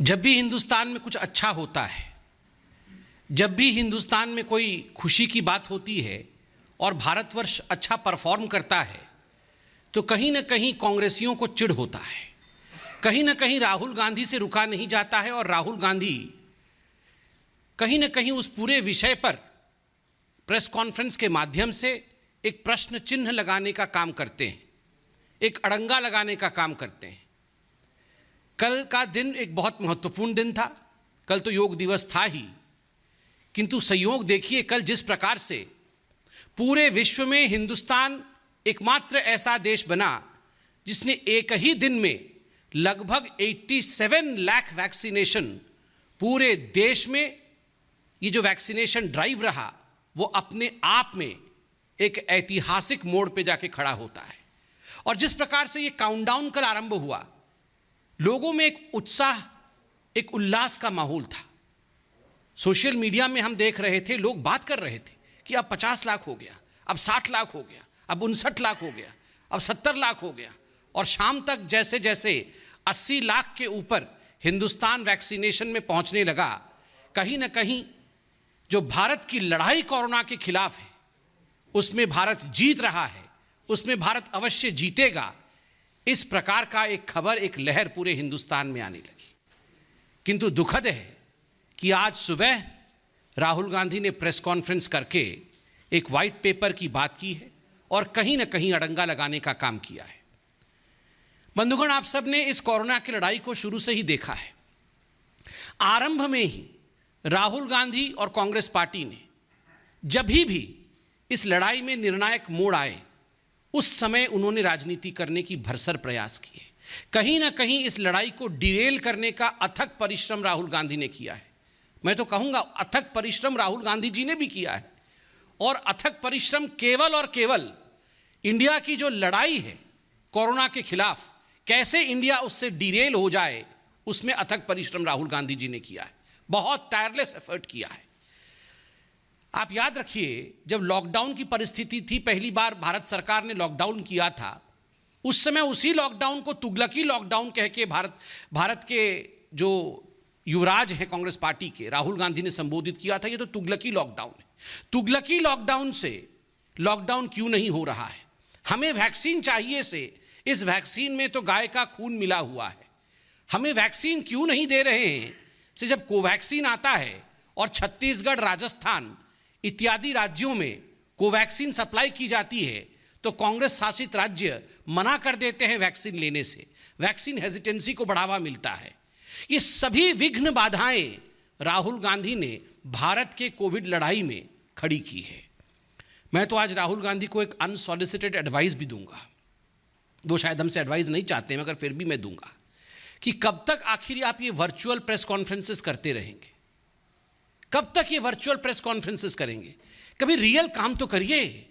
जब भी हिंदुस्तान में कुछ अच्छा होता है, जब भी हिंदुस्तान में कोई खुशी की बात होती है और भारतवर्ष अच्छा परफॉर्म करता है, तो कहीं ना कहीं कांग्रेसियों को चिढ़ होता है। कहीं ना कहीं राहुल गांधी से रुका नहीं जाता है और राहुल गांधी कहीं ना कहीं उस पूरे विषय पर प्रेस कॉन्फ्रेंस के माध्यम से एक प्रश्न चिन्ह लगाने का काम करते हैं, एक अड़ंगा लगाने का काम करते हैं। कल का दिन एक बहुत महत्वपूर्ण दिन था। कल तो योग दिवस था ही, किंतु संयोग देखिए कल जिस प्रकार से पूरे विश्व में हिंदुस्तान एकमात्र ऐसा देश बना जिसने एक ही दिन में लगभग 87 लाख वैक्सीनेशन, पूरे देश में ये जो वैक्सीनेशन ड्राइव रहा वो अपने आप में एक ऐतिहासिक मोड़ पे जाके खड़ा होता है। और जिस प्रकार से ये काउंटडाउन कल आरंभ हुआ, लोगों में एक उत्साह, एक उल्लास का माहौल था। सोशल मीडिया में हम देख रहे थे, लोग बात कर रहे थे कि अब 50 लाख हो गया, अब 60 लाख हो गया, अब 59 लाख हो गया, अब 70 लाख हो गया। और शाम तक जैसे जैसे 80 लाख के ऊपर हिंदुस्तान वैक्सीनेशन में पहुंचने लगा, कहीं ना कहीं जो भारत की लड़ाई कोरोना के खिलाफ है उसमें भारत जीत रहा है, उसमें भारत अवश्य जीतेगा, इस प्रकार का एक खबर, एक लहर पूरे हिंदुस्तान में आने लगी। किंतु दुखद है कि आज सुबह राहुल गांधी ने प्रेस कॉन्फ्रेंस करके एक वाइट पेपर की बात की है और कहीं ना कहीं अड़ंगा लगाने का काम किया है। बंधुगण, आप सब ने इस कोरोना की लड़ाई को शुरू से ही देखा है। आरंभ में ही राहुल गांधी और कांग्रेस पार्टी ने जब भी इस लड़ाई में निर्णायक मोड़ आए, उस समय उन्होंने राजनीति करने की भरसर प्रयास किए। कहीं ना कहीं इस लड़ाई को डिरेल करने का अथक परिश्रम राहुल गांधी ने किया है। मैं तो कहूंगा अथक परिश्रम राहुल गांधी जी ने भी किया है। और अथक परिश्रम केवल और केवल इंडिया की जो लड़ाई है कोरोना के खिलाफ, कैसे इंडिया उससे डिरेल हो जाए, उसमें अथक परिश्रम राहुल गांधी जी ने किया है। बहुत टायरलेस एफर्ट किया है। आप याद रखिए, जब लॉकडाउन की परिस्थिति थी, पहली बार भारत सरकार ने लॉकडाउन किया था, उस समय उसी लॉकडाउन को तुगलकी लॉकडाउन कह के भारत के जो युवराज हैं कांग्रेस पार्टी के, राहुल गांधी ने संबोधित किया था, ये तो तुगलकी लॉकडाउन है। तुगलकी लॉकडाउन से लॉकडाउन क्यों नहीं हो रहा है? हमें वैक्सीन चाहिए से इस वैक्सीन में तो गाय का खून मिला हुआ है। हमें वैक्सीन क्यों नहीं दे रहे हैं से जब कोवैक्सीन आता है और छत्तीसगढ़, राजस्थान इत्यादि राज्यों में कोवैक्सीन सप्लाई की जाती है, तो कांग्रेस शासित राज्य मना कर देते हैं वैक्सीन लेने से। वैक्सीन हेजिटेंसी को बढ़ावा मिलता है। ये सभी विघ्न बाधाएं राहुल गांधी ने भारत के कोविड लड़ाई में खड़ी की है। मैं तो आज राहुल गांधी को एक अनसॉलिसिटेड एडवाइस भी दूंगा। वो शायद हमसे एडवाइस नहीं चाहते हैं, मगर फिर भी मैं दूंगा कि कब तक आखिर आप ये वर्चुअल प्रेस कॉन्फ्रेंसेस करते रहेंगे? कब तक ये वर्चुअल प्रेस कॉन्फ्रेंसेस करेंगे? कभी रियल काम तो करिए।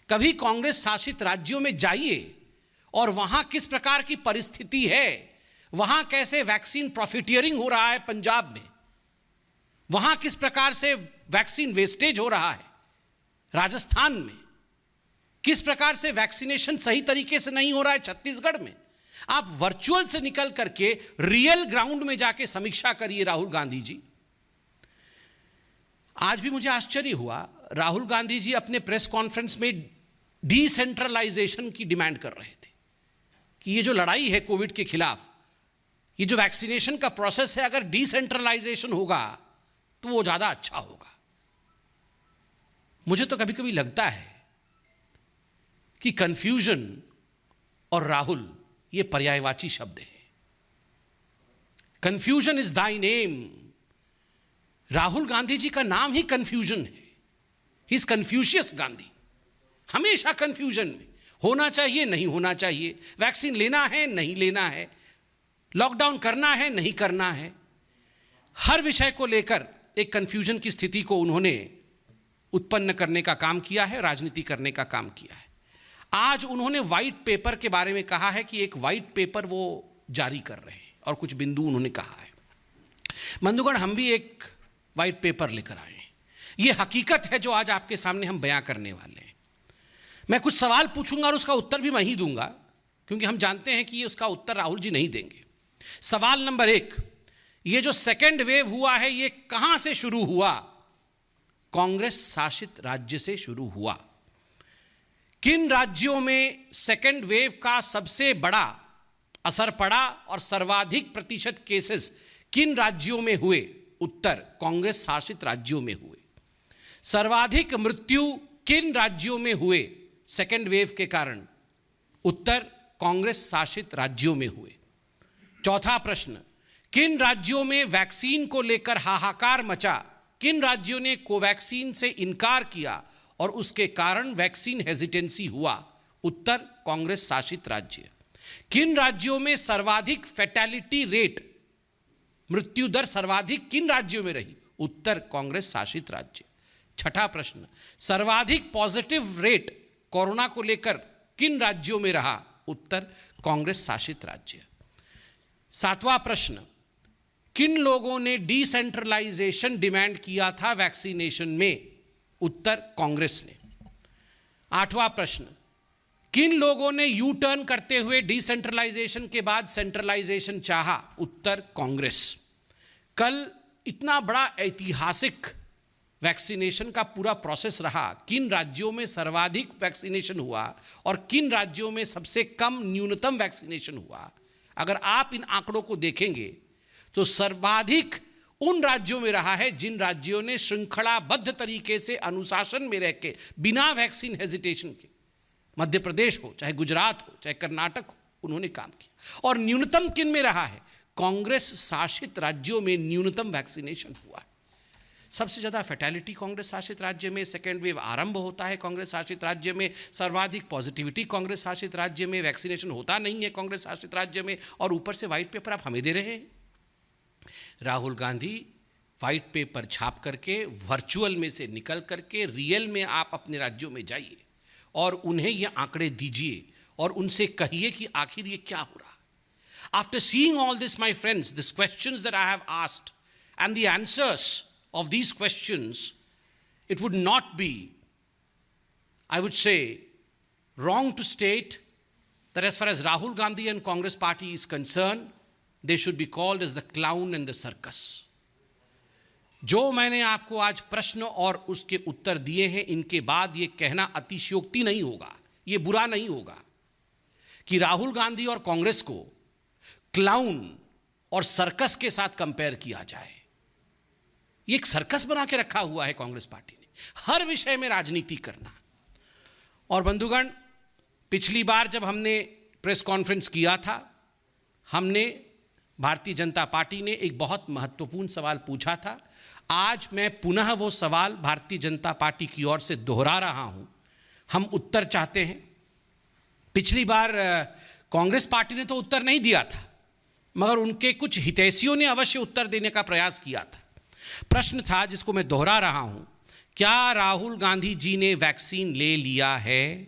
कभी कांग्रेस शासित राज्यों में जाइए और वहां किस प्रकार की परिस्थिति है, वहां कैसे वैक्सीन प्रॉफिटियरिंग हो रहा है पंजाब में, वहां किस प्रकार से वैक्सीन वेस्टेज हो रहा है राजस्थान में, किस प्रकार से वैक्सीनेशन सही तरीके से नहीं हो रहा है छत्तीसगढ़ में। आप वर्चुअल से निकल करके रियल ग्राउंड में जाके समीक्षा करिए राहुल गांधी जी। आज भी मुझे आश्चर्य हुआ, राहुल गांधी जी अपने प्रेस कॉन्फ्रेंस में डिसेंट्रलाइजेशन की डिमांड कर रहे थे कि ये जो लड़ाई है कोविड के खिलाफ, ये जो वैक्सीनेशन का प्रोसेस है, अगर डिसेंट्रलाइजेशन होगा तो वो ज्यादा अच्छा होगा। मुझे तो कभी कभी लगता है कि कंफ्यूजन और राहुल ये पर्यायवाची शब्द है। Confusion is thy name. Rahul Gandhi ji का नाम ही कंफ्यूजन है। He is Confucius Gandhi. हमेशा कंफ्यूजन में होना चाहिए, नहीं होना चाहिए, वैक्सीन लेना है, नहीं लेना है, लॉकडाउन करना है, नहीं करना है। हर विषय को लेकर एक कंफ्यूजन की स्थिति को उन्होंने उत्पन्न करने का काम किया है, राजनीति करने का काम किया है। आज उन्होंने व्हाइट पेपर के बारे में कहा है कि एक व्हाइट पेपर वो जारी कर रहे हैं और कुछ बिंदु उन्होंने कहा है। बंधुगण, हम भी एक व्हाइट पेपर लेकर आए हैं। ये हकीकत है जो आज आपके सामने हम बयां करने वाले हैं। मैं कुछ सवाल पूछूंगा और उसका उत्तर भी मैं ही दूंगा, क्योंकि हम जानते हैं कि उसका उत्तर राहुल जी नहीं देंगे। सवाल नंबर 1, ये जो सेकेंड वेव हुआ है ये कहां से शुरू हुआ? कांग्रेस शासित राज्य से शुरू हुआ। किन राज्यों में सेकेंड वेव का सबसे बड़ा असर पड़ा और सर्वाधिक प्रतिशत केसेस किन राज्यों में हुए? उत्तर, कांग्रेस शासित राज्यों में हुए। सर्वाधिक मृत्यु किन राज्यों में हुए सेकेंड वेव के कारण? उत्तर, कांग्रेस शासित राज्यों में हुए। चौथा प्रश्न, किन राज्यों में वैक्सीन को लेकर हाहाकार मचा? किन राज्यों ने कोवैक्सीन से इनकार किया और उसके कारण वैक्सीन हेजिटेंसी हुआ? उत्तर, कांग्रेस शासित राज्य। किन राज्यों में सर्वाधिक फैटेलिटी रेट, मृत्यु दर सर्वाधिक किन राज्यों में रही? उत्तर, कांग्रेस शासित राज्य। छठा प्रश्न, सर्वाधिक पॉजिटिव रेट कोरोना को लेकर किन राज्यों में रहा? उत्तर, कांग्रेस शासित राज्य। सातवां प्रश्न, किन लोगों ने डिसेंट्रलाइजेशन डिमांड किया था वैक्सीनेशन में? उत्तर, कांग्रेस ने। आठवां प्रश्न, किन लोगों ने यू टर्न करते हुए डिसेंट्रलाइजेशन के बाद सेंट्रलाइजेशन चाहा? उत्तर, कांग्रेस। कल इतना बड़ा ऐतिहासिक वैक्सीनेशन का पूरा प्रोसेस रहा, किन राज्यों में सर्वाधिक वैक्सीनेशन हुआ और किन राज्यों में सबसे कम न्यूनतम वैक्सीनेशन हुआ? अगर आप इन आंकड़ों को देखेंगे तो सर्वाधिक उन राज्यों में रहा है जिन राज्यों ने श्रृंखलाबद्ध तरीके से अनुशासन में रह के बिना वैक्सीन हेजिटेशन के, मध्य प्रदेश हो, चाहे गुजरात हो, चाहे कर्नाटक हो, उन्होंने काम किया। और न्यूनतम किन में रहा है? कांग्रेस शासित राज्यों में न्यूनतम वैक्सीनेशन हुआ है। सबसे ज्यादा फैटेलिटी कांग्रेस शासित राज्य में, सेकेंड वेव आरंभ होता है कांग्रेस शासित राज्य में, सर्वाधिक पॉजिटिविटी कांग्रेस शासित राज्य में, वैक्सीनेशन होता नहीं है कांग्रेस शासित राज्य में, और ऊपर से व्हाइट पेपर आप हमें दे रहे हैं। राहुल गांधी व्हाइट पेपर छाप करके, वर्चुअल में से निकल करके रियल में आप अपने राज्यों में जाइए और उन्हें ये आंकड़े दीजिए और उनसे कहिए कि आखिर ये क्या हो रहा। After seeing all this, my friends, these questions that I have asked and the answers of these questions, it would not be, I would say, wrong to state that as far as Rahul Gandhi and Congress party is concerned, they should be called as the clown and the circus. जो मैंने आपको आज प्रश्न और उसके उत्तर दिए हैं, इनके बाद ये कहना अतिशयोक्ति नहीं होगा, ये बुरा नहीं होगा कि राहुल गांधी और कांग्रेस को क्लाउन और सर्कस के साथ कंपेयर किया जाए। ये एक सर्कस बना के रखा हुआ है कांग्रेस पार्टी ने, हर विषय में राजनीति करना। और बंधुगण, पिछली बार जब हमने प्रेस कॉन्फ्रेंस किया था, हमने भारतीय जनता पार्टी ने एक बहुत महत्वपूर्ण सवाल पूछा था। आज मैं पुनः वो सवाल भारतीय जनता पार्टी की ओर से दोहरा रहा हूं, हम उत्तर चाहते हैं। पिछली बार कांग्रेस पार्टी ने तो उत्तर नहीं दिया था, मगर उनके कुछ हितैषियों ने अवश्य उत्तर देने का प्रयास किया था। प्रश्न था जिसको मैं दोहरा रहा हूं, क्या राहुल गांधी जी ने वैक्सीन ले लिया है?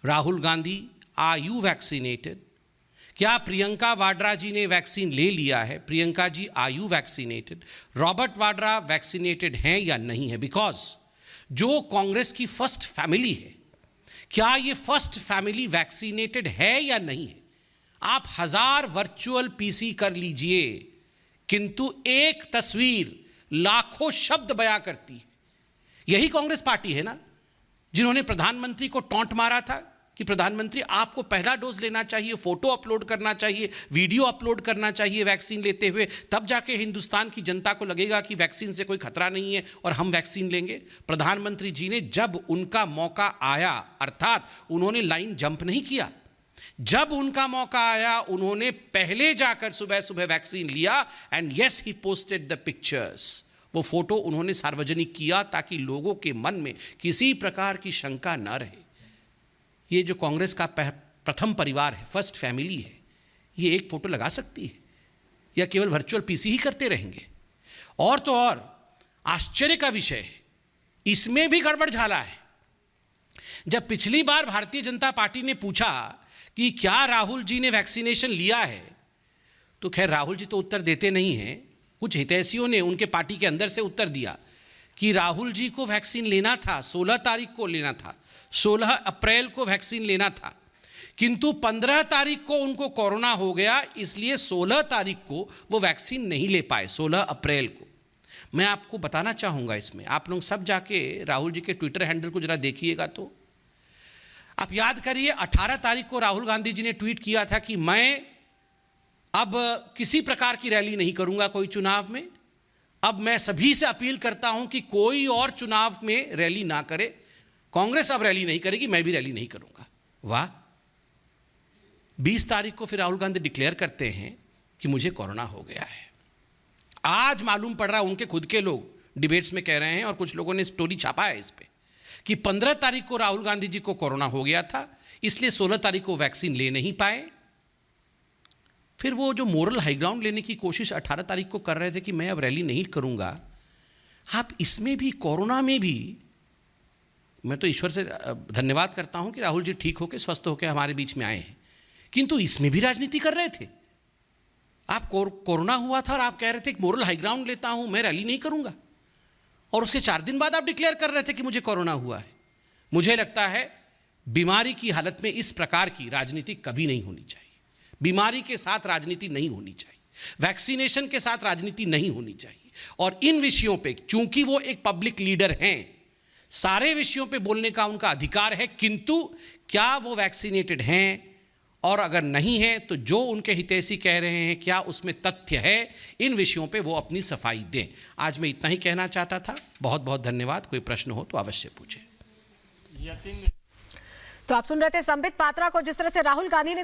Rahul Gandhi, are you vaccinated? क्या प्रियंका वाड्रा जी ने वैक्सीन ले लिया है? Priyanka ji, are you vaccinated? Robert Vadra vaccinated हैं या नहीं है? बिकॉज जो कांग्रेस की फर्स्ट फैमिली है, क्या ये फर्स्ट फैमिली वैक्सीनेटेड है या नहीं है? आप 1000 वर्चुअल पीसी कर लीजिए, किंतु एक तस्वीर लाखों शब्द बयां करती है। यही कांग्रेस पार्टी है ना जिन्होंने प्रधानमंत्री को टॉन्ट मारा था कि प्रधानमंत्री आपको पहला डोज लेना चाहिए, फोटो अपलोड करना चाहिए, वीडियो अपलोड करना चाहिए वैक्सीन लेते हुए, तब जाके हिंदुस्तान की जनता को लगेगा कि वैक्सीन से कोई खतरा नहीं है और हम वैक्सीन लेंगे। प्रधानमंत्री जी ने जब उनका मौका आया, अर्थात उन्होंने लाइन जंप नहीं किया, जब उनका मौका आया उन्होंने पहले जाकर सुबह सुबह वैक्सीन लिया and yes he posted the pictures. वो फोटो उन्होंने सार्वजनिक किया ताकि लोगों के मन में किसी प्रकार की शंका न रहे। ये जो कांग्रेस का प्रथम परिवार है, फर्स्ट फैमिली है, ये एक फोटो लगा सकती है या केवल वर्चुअल पीसी ही करते रहेंगे? और तो और आश्चर्य का विषय है, इसमें भी गड़बड़ झाला है। जब पिछली बार भारतीय जनता पार्टी ने पूछा कि क्या राहुल जी ने वैक्सीनेशन लिया है, तो खैर राहुल जी तो उत्तर देते नहीं हैं, कुछ हितैषियों ने उनके पार्टी के अंदर से उत्तर दिया कि राहुल जी को वैक्सीन लेना था, 16 तारीख को लेना था, 16 अप्रैल को वैक्सीन लेना था, किंतु 15 तारीख को उनको कोरोना हो गया, इसलिए 16 तारीख को वो वैक्सीन नहीं ले पाए, 16 अप्रैल को। मैं आपको बताना चाहूँगा इसमें, आप लोग सब जाके राहुल जी के ट्विटर हैंडल को जरा देखिएगा। तो आप याद करिए 18 तारीख को राहुल गांधी जी ने ट्वीट किया था कि मैं अब किसी प्रकार की रैली नहीं करूंगा कोई चुनाव में। अब मैं सभी से अपील करता हूं कि कोई और चुनाव में रैली ना करे। कांग्रेस अब रैली नहीं करेगी, मैं भी रैली नहीं करूंगा। वाह। 20 तारीख को फिर राहुल गांधी डिक्लेयर करते हैं कि मुझे कोरोना हो गया है। आज मालूम पड़ रहा है, उनके खुद के लोग डिबेट्स में कह रहे हैं और कुछ लोगों ने स्टोरी छापा है इस पे कि 15 तारीख को राहुल गांधी जी को कोरोना हो गया था, इसलिए 16 तारीख को वैक्सीन ले नहीं पाए। फिर वो जो मोरल हाई ग्राउंड लेने की कोशिश 18 तारीख को कर रहे थे कि मैं अब रैली नहीं करूंगा, आप इसमें भी, कोरोना में भी, मैं तो ईश्वर से धन्यवाद करता हूं कि राहुल जी ठीक होकर, स्वस्थ होकर हमारे बीच में आए हैं, किंतु इसमें भी राजनीति कर रहे थे। आप कोरोना हुआ था और आप कह रहे थे कि मोरल हाई ग्राउंड लेता हूं, मैं रैली नहीं करूंगा, और उसके 4 दिन बाद आप डिक्लेयर कर रहे थे कि मुझे कोरोना हुआ है। मुझे लगता है बीमारी की हालत में इस प्रकार की राजनीति कभी नहीं होनी चाहिए। बीमारी के साथ राजनीति नहीं होनी चाहिए, वैक्सीनेशन के साथ राजनीति नहीं होनी चाहिए। और इन विषयों पे, चूंकि वो एक पब्लिक लीडर हैं, सारे विषयों पे बोलने का उनका अधिकार है, किंतु क्या वो वैक्सीनेटेड हैं, और अगर नहीं है तो जो उनके हितैषी कह रहे हैं क्या उसमें तथ्य है, इन विषयों पे वो अपनी सफाई दें। आज मैं इतना ही कहना चाहता था। बहुत बहुत धन्यवाद। कोई प्रश्न हो तो अवश्य पूछें। तो आप सुन रहे थे संबित पात्रा को, जिस तरह से राहुल गांधी ने